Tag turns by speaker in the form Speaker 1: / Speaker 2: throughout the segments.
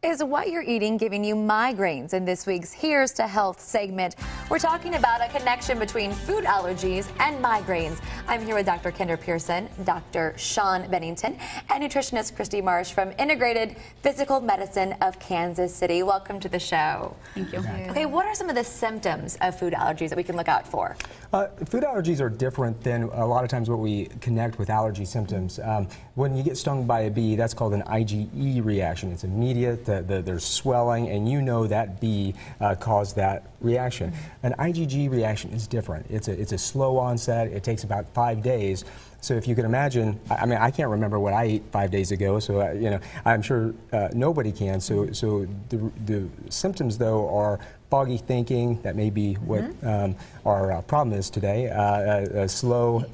Speaker 1: Is what you're eating giving you migraines? In this week's Here's to Health segment, we're talking about a connection between food allergies and migraines. I'm here with Dr. Kendra Pearson, Dr. Sean Bennington, and nutritionist Christy Marsh from Integrated Physical Medicine of Kansas City. Welcome to the show.
Speaker 2: Thank you.
Speaker 1: Okay, what are some of the symptoms of food allergies that we can look out for?
Speaker 3: Food allergies are different than a lot of times what we connect with allergy symptoms. When you get stung by a bee, that's called an IgE reaction. It's immediate. There's swelling, and you know that bee caused that reaction. An IgG reaction is different. It's a slow onset. It takes about 5 days. So if you can imagine, I mean, I can't remember what I ate 5 days ago, so you know, I'm sure nobody can. So the symptoms though are foggy thinking. That may be what our problem is today. Slow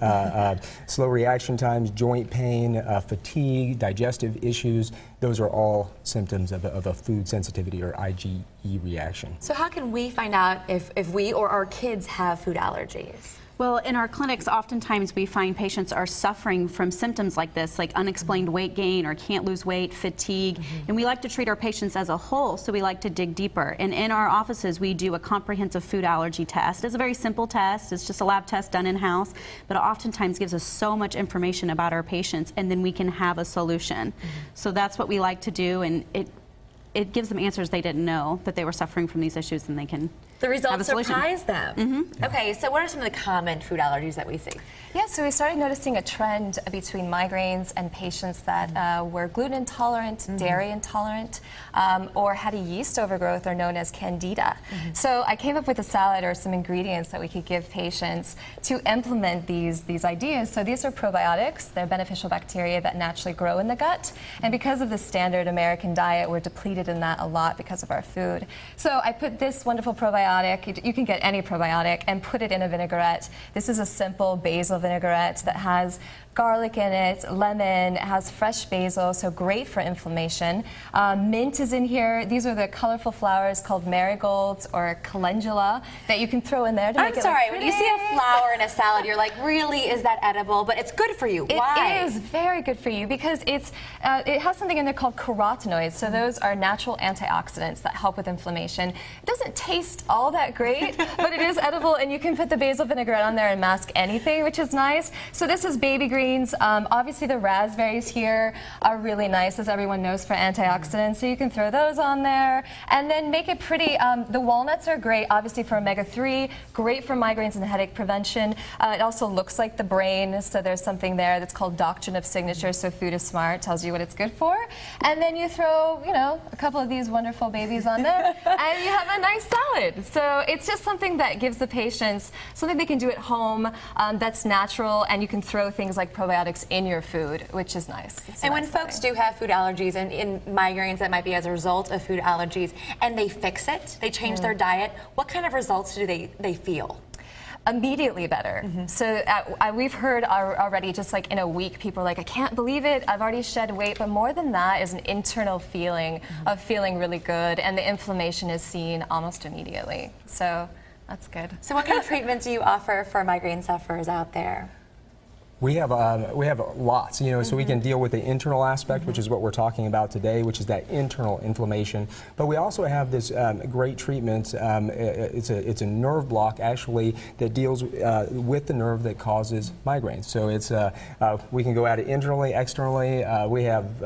Speaker 3: reaction times, joint pain, fatigue, digestive issues. Those are all symptoms of a food sensitivity or IgE reaction.
Speaker 1: So how can we find out if we or our kids have food allergies?
Speaker 2: Well, in our clinics, oftentimes we find patients are suffering from symptoms like this, like unexplained weight gain or can't lose weight, fatigue, and we like to treat our patients as a whole, so we like to dig deeper. And in our offices, we do a comprehensive food allergy test. It's a very simple test. It's just a lab test done in-house, but it oftentimes gives us so much information about our patients, and then we can have a solution. So that's what we like to do, and it gives them answers they didn't know that they were suffering from these issues, and they can
Speaker 1: the results surprise them. Okay, so what are some of the common food allergies that we see?
Speaker 4: Yeah, so we started noticing a trend between migraines and patients that were gluten intolerant, dairy intolerant, or had a yeast overgrowth, or known as candida. So I came up with a salad or some ingredients that we could give patients to implement these ideas. So these are probiotics. They're beneficial bacteria that naturally grow in the gut. And because of the standard American diet, we're depleted in that a lot because of our food. So I put this wonderful probiotic, you can get any probiotic, and put it in a vinaigrette. This is a simple basil vinaigrette that has garlic in it, lemon, it has fresh basil, so great for inflammation. Mint is in here. These are the colorful flowers called marigolds or calendula that you can throw in there to make it look pretty.
Speaker 1: When you see a flower in a salad, you're like, really, is that edible? But it's good for you. Why?
Speaker 4: It is very good for you because it has something in there called carotenoids. So those are natural antioxidants that help with inflammation. It doesn't taste all that great, but it is edible, and you can put the basil vinaigrette on there and mask anything, which is nice. So this is baby greens. Obviously the raspberries here are really nice, as everyone knows, for antioxidants, so you can throw those on there and then make it pretty. The walnuts are great, obviously, for omega-3, great for migraines and headache prevention. It also looks like the brain, so there's something there that's called doctrine of signature, so food is smart, tells you what it's good for. And then you throw, you know, a couple of these wonderful babies on there and you have a nice salad. So it's just something that gives the patients something they can do at home that's natural, and you can throw things like probiotics in your food, which is nice.
Speaker 1: And when folks do have food allergies and in migraines that might be as a result of food allergies, and they fix it, they change their diet, what kind of results do they feel?
Speaker 4: Immediately better. So we've heard already, just like in a week, people are like, I can't believe it, I've already shed weight. But more than that is an internal feeling of feeling really good, and the inflammation is seen almost immediately. So that's good.
Speaker 1: So what kind of treatments do you offer for migraine sufferers out there?
Speaker 3: We have lots, you know, so we can deal with the internal aspect, which is what we're talking about today, which is that internal inflammation. But we also have this great treatment. It's a nerve block, actually, that deals with the nerve that causes migraines. So it's we can go at it internally, externally. We have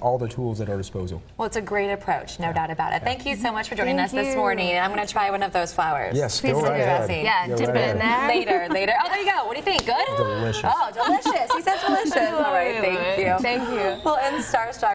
Speaker 3: all the tools at our disposal.
Speaker 1: Well, it's a great approach, no doubt about it. Thank you so much for joining us this morning. I'm going to try one of those flowers.
Speaker 3: Yes,
Speaker 1: please
Speaker 3: go right ahead.
Speaker 1: Yeah, dip it in there. Later. Oh, there you go. What do you think? Good?
Speaker 3: Delicious.
Speaker 1: Oh, delicious. He said delicious. All right, thank you.
Speaker 4: Thank you.
Speaker 1: Well, in Starstruck.